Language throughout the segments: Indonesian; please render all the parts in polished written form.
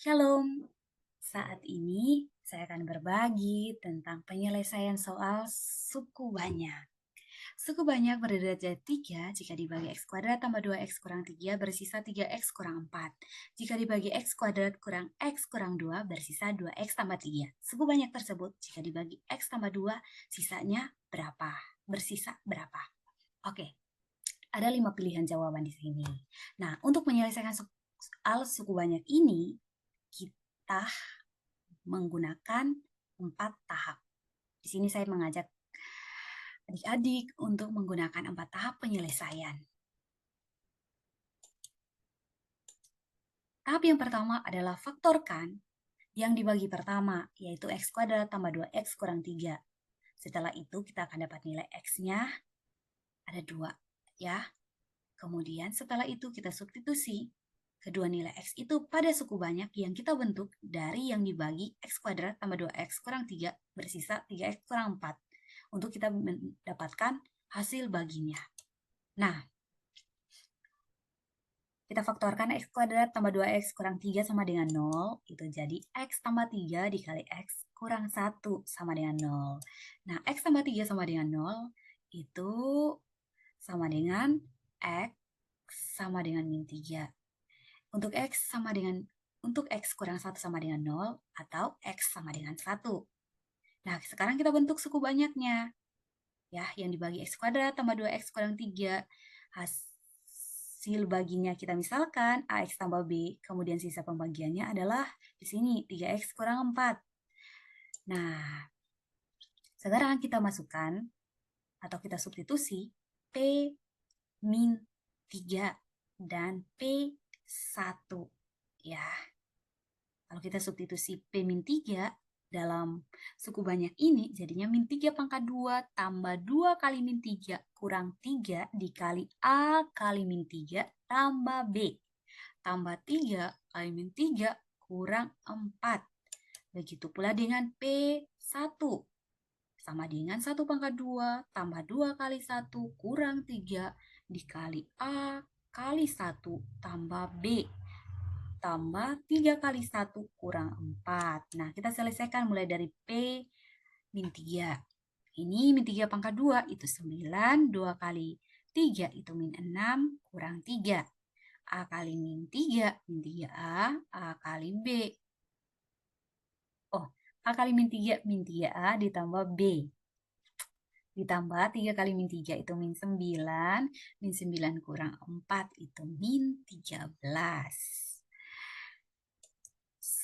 Shalom, saat ini saya akan berbagi tentang penyelesaian soal suku banyak. Suku banyak berderajat 3 jika dibagi x kuadrat tambah 2x kurang 3 bersisa 3x kurang 4. Jika dibagi x kuadrat kurang x kurang 2 bersisa 2x tambah 3. Suku banyak tersebut jika dibagi x tambah 2 sisanya berapa? Bersisa berapa? Oke, ada 5 pilihan jawaban di sini. Nah, untuk menyelesaikan soal suku banyak ini, kita menggunakan 4 tahap. Di sini saya mengajak adik-adik untuk menggunakan 4 tahap penyelesaian. Tahap yang pertama adalah faktorkan yang dibagi pertama, yaitu x kuadrat tambah 2x kurang 3. Setelah itu kita akan dapat nilai x-nya ada 2, ya. Kemudian setelah itu kita substitusi kedua nilai x itu pada suku banyak yang kita bentuk dari yang dibagi x kuadrat tambah 2x kurang 3 bersisa 3x kurang 4 untuk kita mendapatkan hasil baginya. Nah, kita faktorkan x kuadrat tambah 2x kurang 3 sama dengan 0, itu jadi x tambah 3 dikali x kurang 1 sama dengan 0. Nah, x tambah 3 sama dengan 0 itu sama dengan x sama dengan min 3. Untuk x kurang 1 sama dengan 0 atau x sama dengan 1. Nah, sekarang kita bentuk suku banyaknya. Ya, yang dibagi x kuadrat tambah 2x kurang 3. Hasil baginya kita misalkan ax tambah b, kemudian sisa pembagiannya adalah di sini 3x kurang 4. Nah, sekarang kita masukkan atau kita substitusi p min 3 dan p1 ya. Kalau kita substitusi P min 3 dalam suku banyak ini, jadinya min 3 pangkat 2 tambah 2 kali min 3 kurang 3 dikali A kali min 3 tambah B. Tambah 3 kali min 3 kurang 4. Begitu pula dengan P1. Sama dengan 1 pangkat 2 tambah 2 kali 1 kurang 3 dikali A kali 1 tambah B. Tambah 3 kali 1 kurang 4. Nah, kita selesaikan mulai dari P min 3. Ini min 3 pangkat 2 itu 9. 2 kali 3 itu min 6 kurang 3. A kali min 3, min 3A, A kali B. Oh, A kali min 3A ditambah B. Ditambah 3 kali min 3 itu min 9. Min 9 kurang 4 itu min 13.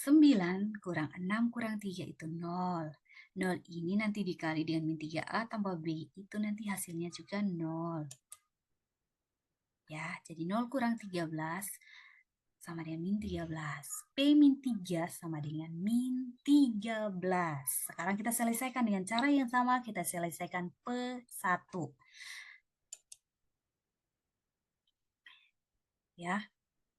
9 kurang 6 kurang 3 itu 0. 0 ini nanti dikali dengan min 3A tambah B. Itu nanti hasilnya juga 0. Ya, jadi 0 kurang 13 sama dengan min 13. P min 3 sama dengan min 13. Sekarang kita selesaikan dengan cara yang sama. Kita selesaikan P1. Ya,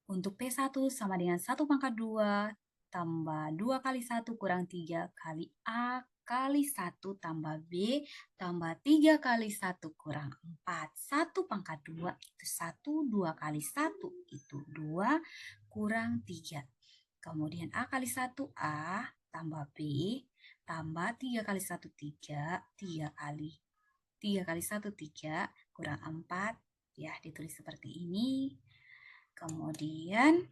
untuk P1 sama dengan 1 pangkat 2 tambah 2 kali 1 kurang 3 kali A kali 1 tambah B tambah 3 kali 1 kurang 4. 1 pangkat 2 itu 1, 2 kali 1 itu 2 kurang 3. Kemudian A kali 1 A tambah B tambah 3 kali 1 3, 3 kali 1 3 kurang 4. Ya, ditulis seperti ini. Kemudian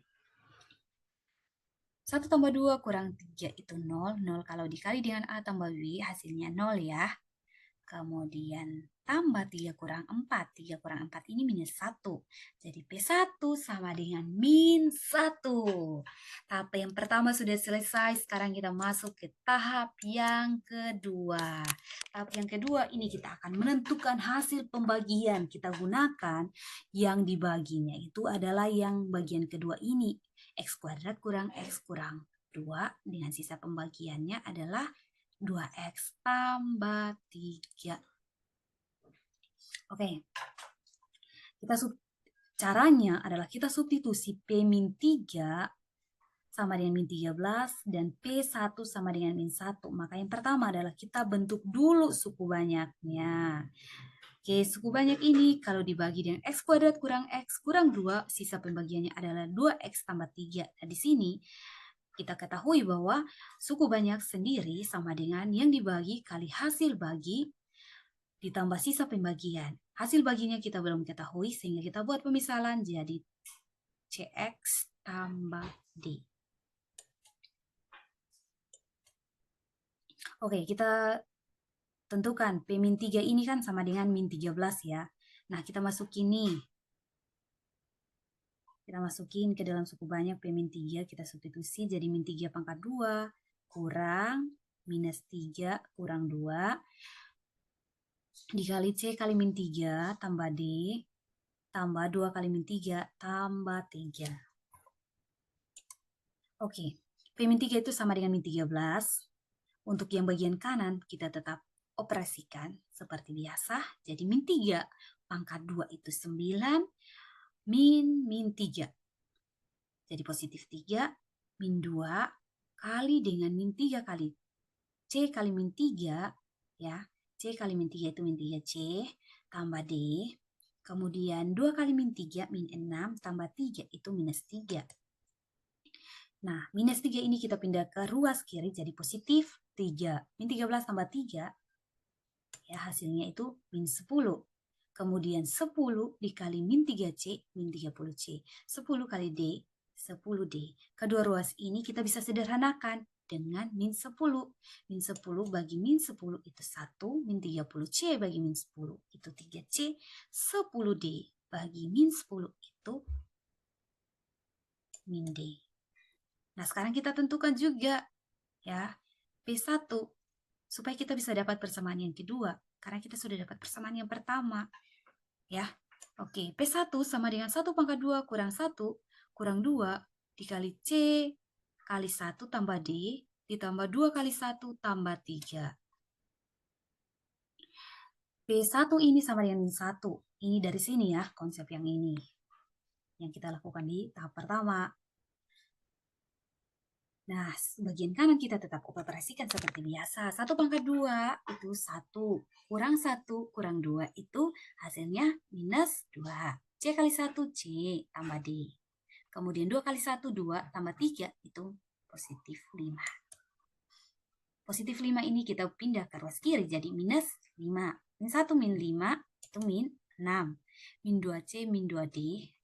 1 tambah 2 kurang 3 itu 0. 0 kalau dikali dengan A tambah B hasilnya 0 ya. Kemudian tambah 3 kurang 4. 3 kurang 4 ini minus 1. Jadi P1 sama dengan min 1. Tahap yang pertama sudah selesai. Sekarang kita masuk ke tahap yang kedua. Tahap yang kedua ini kita akan menentukan hasil pembagian. Kita gunakan yang dibaginya itu adalah yang bagian kedua ini. X kuadrat kurang X kurang 2 dengan sisa pembagiannya adalah 2X tambah 3. Oke. Caranya adalah kita substitusi P min 3 sama dengan min 13 dan P1 sama dengan min 1. Maka yang pertama adalah kita bentuk dulu suku banyaknya. Oke, suku banyak ini kalau dibagi dengan X kuadrat kurang X kurang 2, sisa pembagiannya adalah 2X tambah 3. Nah, di sini kita ketahui bahwa suku banyak sendiri sama dengan yang dibagi kali hasil bagi ditambah sisa pembagian. Hasil baginya kita belum ketahui sehingga kita buat pemisalan jadi CX tambah D. Oke, kita tentukan P-3 ini kan sama dengan min 13 ya. Nah, kita masukin nih. Kita masukin ke dalam suku banyak P-3, kita substitusi jadi min 3 pangkat 2 kurang minus 3 kurang 2 dikali C kali min 3 tambah D tambah 2 kali min 3 tambah 3. Oke, P-3 itu sama dengan min 13. Untuk yang bagian kanan kita tetap operasikan seperti biasa. Jadi min 3 pangkat 2 itu 9 min 3. Jadi positif 3 min 2 kali dengan min 3 kali C kali min 3 ya. C kali min 3 itu min 3C tambah D. Kemudian 2 kali min 3 min 6 tambah 3 itu minus 3. Nah, minus 3 ini kita pindah ke ruas kiri jadi positif 3. Min 13 tambah 3 ya hasilnya itu min 10. Kemudian 10 dikali min 3C min 30C. 10 kali D 10D. Kedua ruas ini kita bisa sederhanakan dengan min 10. Min 10 bagi min 10 itu 1, min 30C bagi min 10 itu 3C, 10D bagi min 10 itu min D. Nah, sekarang kita tentukan juga ya P1 supaya kita bisa dapat persamaan yang kedua karena kita sudah dapat persamaan yang pertama. Ya. Oke, P1 sama dengan 1 pangkat 2 kurang 1 kurang 2 dikali C kali 1 tambah D ditambah 2 kali 1 tambah 3. P1 ini sama dengan 1. Ini dari sini ya, konsep yang ini. Yang kita lakukan di tahap pertama. Nah, bagian kanan kita tetap operasikan seperti biasa. 1 pangkat 2 itu 1. Kurang 1 kurang 2 itu hasilnya minus 2. C kali 1 C tambah D. Kemudian 2 kali 1 2 tambah 3 itu positif 5. Positif 5 ini kita pindah ke ruas kiri jadi minus 5. Min 1 min 5 itu min 6. Min 2C min 2D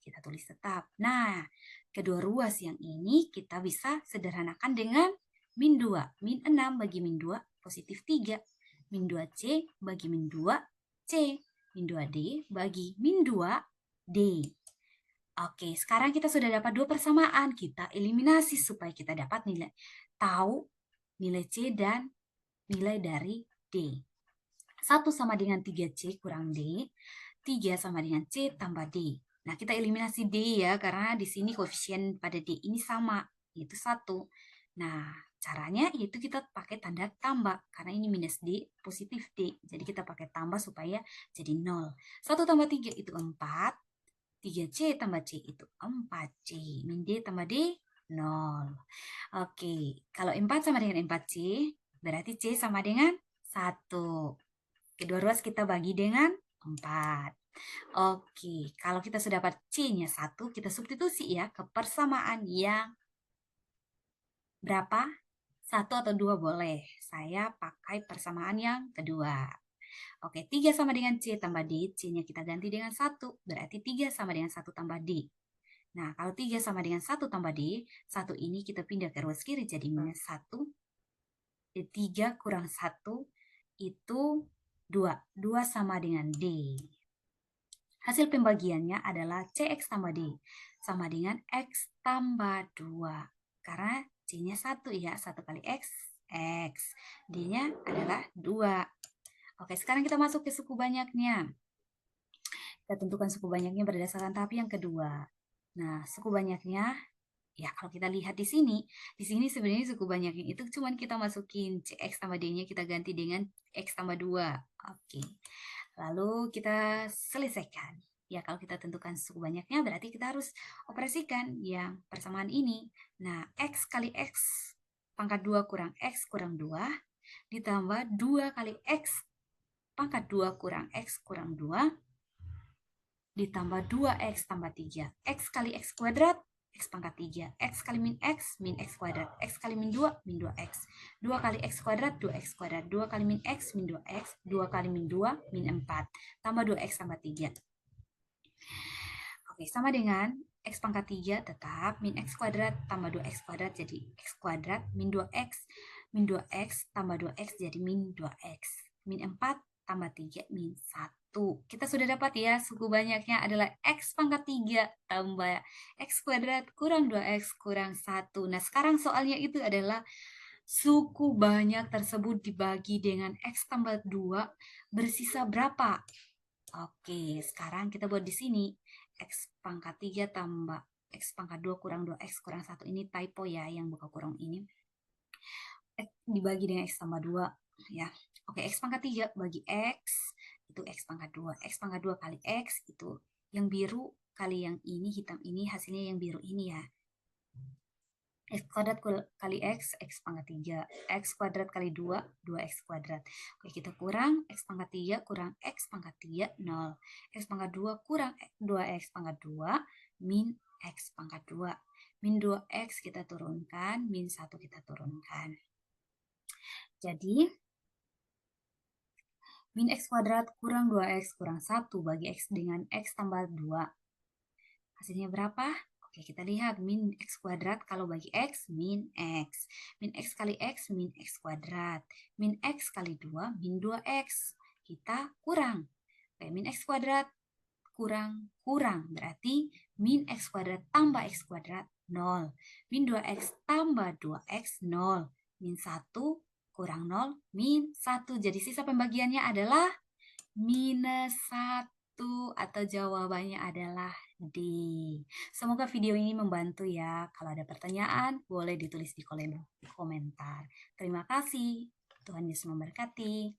kita tulis tetap. Nah, kedua ruas yang ini kita bisa sederhanakan dengan min 2. Min 6 bagi min 2 positif 3. Min 2C bagi min 2C. Min 2D bagi min 2D. Oke, sekarang kita sudah dapat dua persamaan. Kita eliminasi supaya kita dapat nilai tahu nilai C dan nilai dari D. 1 sama dengan 3C kurang D. 3 sama dengan C tambah D. Nah, kita eliminasi D ya, karena di sini koefisien pada D ini sama, yaitu 1. Nah, caranya yaitu kita pakai tanda tambah, karena ini minus D, positif D. Jadi kita pakai tambah supaya jadi 0. 1 tambah 3 itu 4. 3C tambah C itu 4C. Min D tambah D, 0. Oke, kalau 4 sama dengan 4C, berarti C sama dengan 1. Kedua ruas kita bagi dengan 4. Oke, kalau kita sudah dapat C-nya 1, kita substitusi ya ke persamaan yang berapa? 1 atau 2 boleh. Saya pakai persamaan yang kedua. Oke, 3 sama dengan C tambah D, C-nya kita ganti dengan 1. Berarti 3 sama dengan 1 tambah D. Nah, kalau 3 sama dengan 1 tambah D, 1 ini kita pindah ke ruas kiri jadi minus 1. 3 kurang 1 itu 2. 2 sama dengan D. Hasil pembagiannya adalah CX tambah D sama dengan X tambah 2. Karena C-nya 1 ya, 1 kali X, X. D-nya adalah 2. Oke, sekarang kita masuk ke suku banyaknya. Kita tentukan suku banyaknya berdasarkan tahap yang kedua. Nah, suku banyaknya, ya kalau kita lihat di sini sebenarnya suku banyaknya itu cuman kita masukin CX tambah D-nya kita ganti dengan X tambah 2. Oke. Lalu kita selesaikan. Ya, kalau kita tentukan suku banyaknya berarti kita harus operasikan yang persamaan ini. Nah, X kali X pangkat 2 kurang X kurang 2 ditambah 2 kali X pangkat 2 kurang X kurang 2 ditambah 2X tambah 3. X kali X kuadrat, X pangkat 3. X kali min X kuadrat. X kali min 2, min 2X. 2 kali X kuadrat, 2X kuadrat. 2 kali min X, min 2X. 2 kali min 2, min 4. Tambah 2X tambah 3. Oke, sama dengan X pangkat 3 tetap min X kuadrat tambah 2X kuadrat jadi X kuadrat min 2X. Min 2X tambah 2X jadi min 2X. Min 4 tambah 3 min 1. Kita sudah dapat ya, suku banyaknya adalah X pangkat 3 tambah X kuadrat kurang 2X kurang 1. Nah, sekarang soalnya itu adalah suku banyak tersebut dibagi dengan X tambah 2 bersisa berapa? Oke, sekarang kita buat di sini. X pangkat 3 tambah X pangkat 2 kurang 2X kurang 1. Ini typo ya, yang buka kurung ini. X dibagi dengan X tambah 2 ya. Oke, X pangkat 3 bagi X itu X pangkat 2. X pangkat 2 kali X itu yang biru kali yang ini, hitam ini, hasilnya yang biru ini ya. X kuadrat kali X pangkat 3. X kuadrat kali 2, 2X kuadrat. Oke, kita kurang X pangkat 3 kurang X pangkat 3, 0. X pangkat 2 kurang 2X pangkat 2, min X pangkat 2. Min 2X kita turunkan, min 1 kita turunkan. Jadi, min X kuadrat kurang 2X kurang 1 bagi X dengan X tambah 2. Hasilnya berapa? Oke, kita lihat min X kuadrat kalau bagi X, min X. Min X kali X, min X kuadrat. Min X kali 2, min 2X. Kita kurang. Oke, min X kuadrat kurang. Berarti min X kuadrat tambah X kuadrat, 0. Min 2X tambah 2X, 0. Min 1 kurang 0, min 1. Jadi sisa pembagiannya adalah minus 1 atau jawabannya adalah D. Semoga video ini membantu ya. Kalau ada pertanyaan, boleh ditulis di kolom komentar. Terima kasih. Tuhan Yesus memberkati.